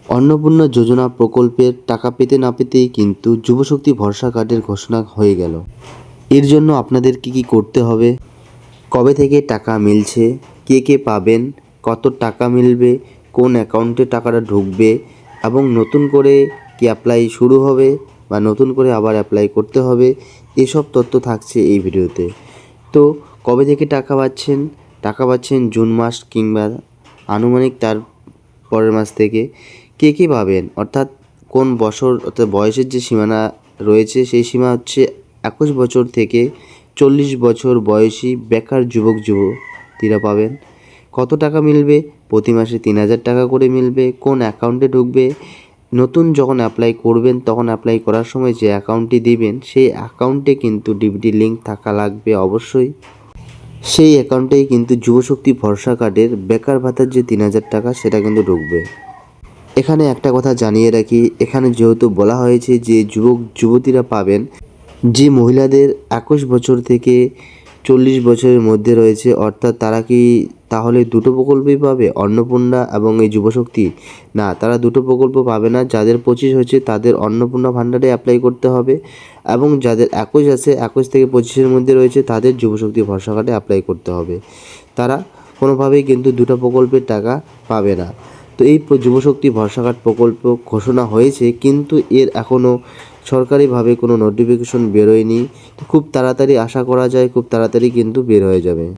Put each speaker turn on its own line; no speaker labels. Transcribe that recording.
অন্নপূর্ণা যোজনা প্রকল্পের টাকা পেতে না পেতেই কিন্তু যুবশক্তি ভরসা কার্ডের ঘোষণা হয়ে গেল। এর জন্য আপনাদের কি করতে হবে, কবে থেকে টাকা মিলছে, কে কে পাবেন, কত টাকা মিলবে, কোন অ্যাকাউন্টে টাকাটা ঢুকবে এবং নতুন করে কি অ্যাপ্লাই শুরু হবে বা নতুন করে আবার অ্যাপ্লাই করতে হবে, এসব তথ্য থাকছে এই ভিডিওতে। তো কবে থেকে টাকা পাচ্ছেন জুন মাস কিংবা আনুমানিক তার পরের মাস থেকে। কে কে পাবেন অর্থাৎ কোন বছর অর্থাৎ বয়সের যে সীমানা রয়েছে সেই সীমা হচ্ছে 21 বছর থেকে 40 বছর বয়সী বেকার যুবক যুবতীরা পাবেন। কত টাকা মিলবে, প্রতি মাসে 3000 টাকা করে মিলবে। কোন অ্যাকাউন্টে ঢুকবে, নতুন যখন অ্যাপ্লাই করবেন তখন অ্যাপ্লাই করার সময় যে অ্যাকাউন্টটি দিবেন সেই অ্যাকাউন্টে কিন্তু ডিবিটি লিঙ্ক থাকা লাগবে অবশ্যই। সেই অ্যাকাউন্টেই কিন্তু যুবশক্তি ভরসা কার্ডের বেকার ভাতার যে 3000 টাকা সেটা কিন্তু ঢুকবে। এখানে একটা কথা জানিয়ে রাখি, এখানে যেহেতু বলা হয়েছে যে যুবক যুবতীরা পাবেন, যে মহিলাদের 21 বছর থেকে 40 বছরের মধ্যে রয়েছে, অর্থাৎ তারা কি তাহলে দুটো প্রকল্পই পাবে, অন্নপূর্ণা এবং এই যুবশক্তি? না, তারা দুটো প্রকল্প পাবে না। যাদের 25 হয়েছে তাদের অন্নপূর্ণা ভাণ্ডারে অ্যাপ্লাই করতে হবে এবং যাদের 21 আছে, 21 থেকে 25-এর মধ্যে রয়েছে তাদের যুবশক্তি ভরসা কার্ডে অ্যাপ্লাই করতে হবে। তারা কোনোভাবেই কিন্তু দুটো প্রকল্পের টাকা পাবে না। তো এই যুবশক্তি ভরসা কার্ড প্রকল্প ঘোষণা হয়েছে, কিন্তু এর এখনও সরকারিভাবে কোনো নোটিফিকেশন বেরোয়নি। খুব তাড়াতাড়ি আশা করা যায় খুব তাড়াতাড়ি কিন্তু বের হয়ে যাবে।